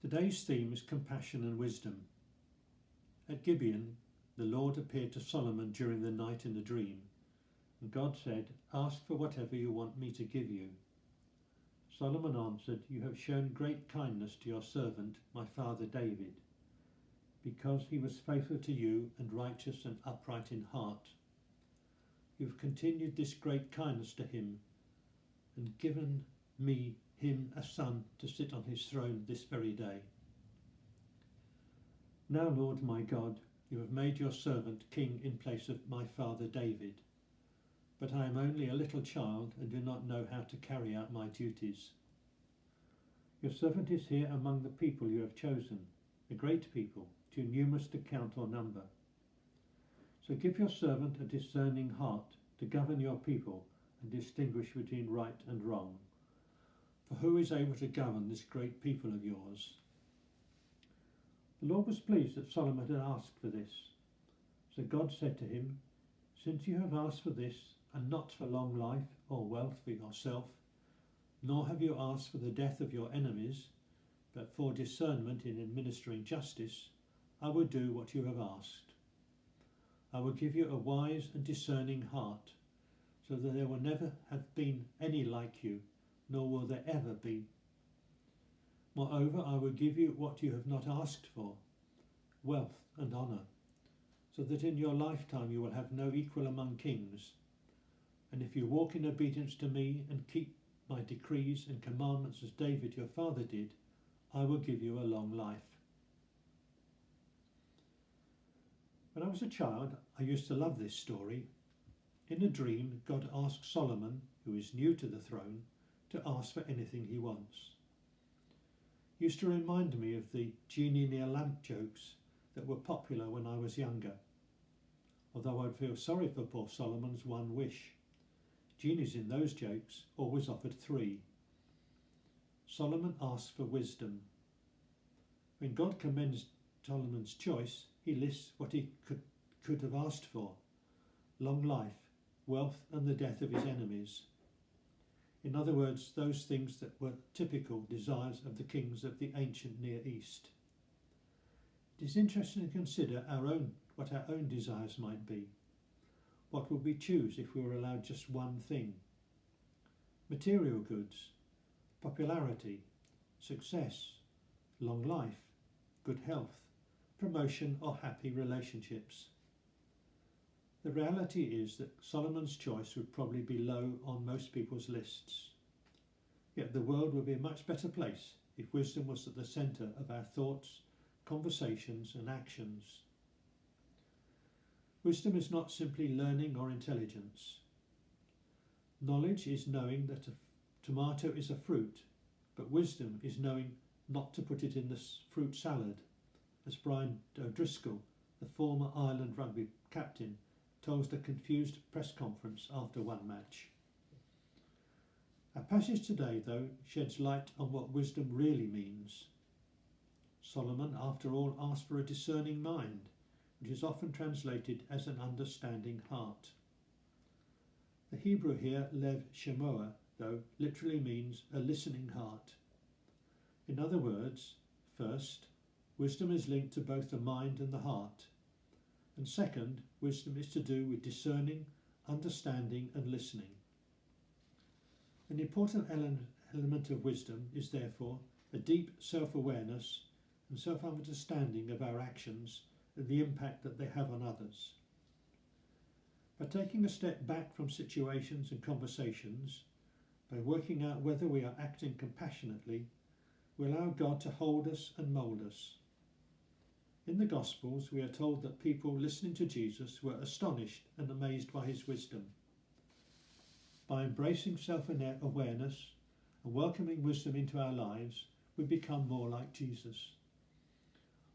Today's theme is compassion and wisdom. At Gibeon, the Lord appeared to Solomon during the night in a dream, and God said, "Ask for whatever you want me to give you." Solomon answered, "You have shown great kindness to your servant, my father David, because he was faithful to you and righteous and upright in heart. You have continued this great kindness to him and given him a son to sit on his throne this very day. Now, Lord my God, you have made your servant king in place of my father David, but I am only a little child and do not know how to carry out my duties. Your servant is here among the people you have chosen, a great people, too numerous to count or number. So give your servant a discerning heart to govern your people and distinguish between right and wrong. For who is able to govern this great people of yours?" The Lord was pleased that Solomon had asked for this. So God said to him, "Since you have asked for this, and not for long life or wealth for yourself, nor have you asked for the death of your enemies, but for discernment in administering justice, I will do what you have asked. I will give you a wise and discerning heart, so that there will never have been any like you, nor will there ever be. Moreover, I will give you what you have not asked for, wealth and honour, so that in your lifetime you will have no equal among kings. And if you walk in obedience to me and keep my decrees and commandments as David your father did, I will give you a long life." When I was a child, I used to love this story. In a dream, God asked Solomon, who is new to the throne, to ask for anything he wants. It used to remind me of the genie near lamp jokes that were popular when I was younger. Although I'd feel sorry for poor Solomon's one wish. Genies in those jokes always offered 3. Solomon asked for wisdom. When God commends Solomon's choice, he lists what he could have asked for: long life, wealth and the death of his enemies. In other words, those things that were typical desires of the kings of the ancient Near East. It is interesting to consider what our own desires might be. What would we choose if we were allowed just one thing? Material goods, popularity, success, long life, good health, promotion or happy relationships. The reality is that Solomon's choice would probably be low on most people's lists. Yet the world would be a much better place if wisdom was at the centre of our thoughts, conversations and actions. Wisdom is not simply learning or intelligence. Knowledge is knowing that a tomato is a fruit, but wisdom is knowing not to put it in the fruit salad, as Brian O'Driscoll, the former Ireland rugby captain, told a confused press conference after one match. Our passage today, though, sheds light on what wisdom really means. Solomon, after all, asked for a discerning mind, which is often translated as an understanding heart. The Hebrew here, lev shemoah, though, literally means a listening heart. In other words, first, wisdom is linked to both the mind and the heart. And second, wisdom is to do with discerning, understanding and listening. An important element of wisdom is therefore a deep self-awareness and self-understanding of our actions and the impact that they have on others. By taking a step back from situations and conversations, by working out whether we are acting compassionately, we allow God to hold us and mould us. In the Gospels, we are told that people listening to Jesus were astonished and amazed by his wisdom. By embracing self-awareness and welcoming wisdom into our lives, we become more like Jesus.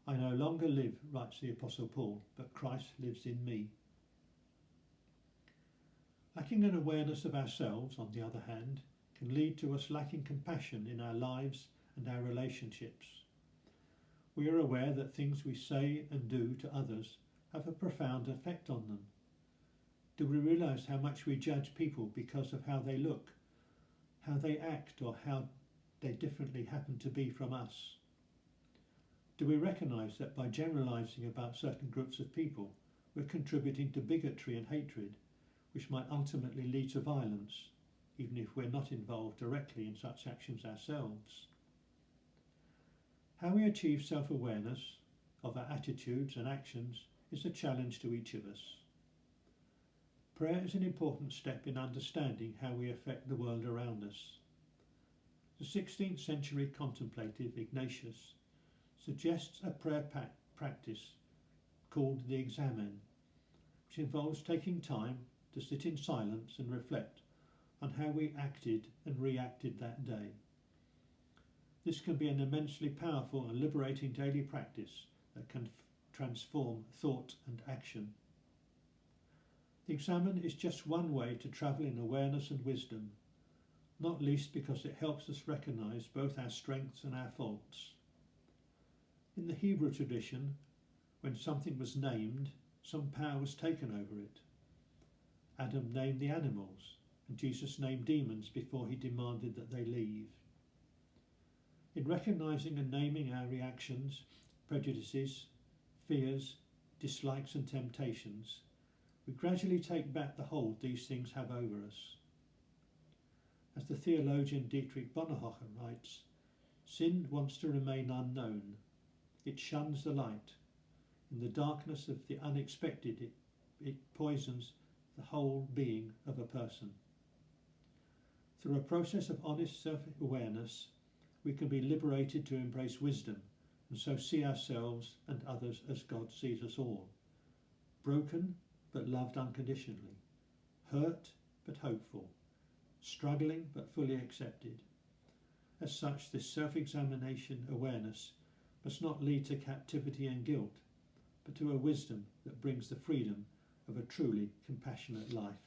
"I no longer live," writes the Apostle Paul, "but Christ lives in me." Lacking an awareness of ourselves, on the other hand, can lead to us lacking compassion in our lives and our relationships. We are aware that things we say and do to others have a profound effect on them. Do we realise how much we judge people because of how they look, how they act, or how they differently happen to be from us? Do we recognise that by generalising about certain groups of people, we're contributing to bigotry and hatred, which might ultimately lead to violence, even if we're not involved directly in such actions ourselves? How we achieve self-awareness of our attitudes and actions is a challenge to each of us. Prayer is an important step in understanding how we affect the world around us. The 16th century contemplative Ignatius suggests a prayer practice called the examen, which involves taking time to sit in silence and reflect on how we acted and reacted that day. This can be an immensely powerful and liberating daily practice that can transform thought and action. The examen is just one way to travel in awareness and wisdom, not least because it helps us recognise both our strengths and our faults. In the Hebrew tradition, when something was named, some power was taken over it. Adam named the animals, and Jesus named demons before he demanded that they leave. In recognising and naming our reactions, prejudices, fears, dislikes and temptations, we gradually take back the hold these things have over us. As the theologian Dietrich Bonhoeffer writes, sin wants to remain unknown. It shuns the light. In the darkness of the unexpected, it poisons the whole being of a person. Through a process of honest self-awareness, we can be liberated to embrace wisdom and so see ourselves and others as God sees us all. Broken but loved unconditionally, hurt but hopeful, struggling but fully accepted. As such, this self-examination awareness must not lead to captivity and guilt, but to a wisdom that brings the freedom of a truly compassionate life.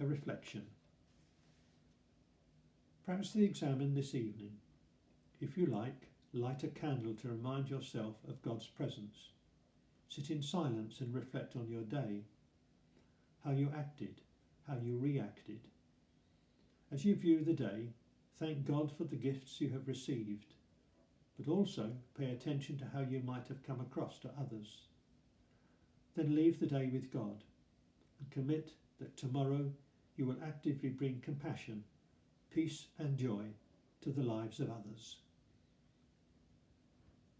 A reflection. Perhaps the examen this evening. If you like, light a candle to remind yourself of God's presence. Sit in silence and reflect on your day, how you acted, how you reacted. As you view the day, thank God for the gifts you have received, but also pay attention to how you might have come across to others. Then leave the day with God and commit that tomorrow you will actively bring compassion, peace and joy to the lives of others.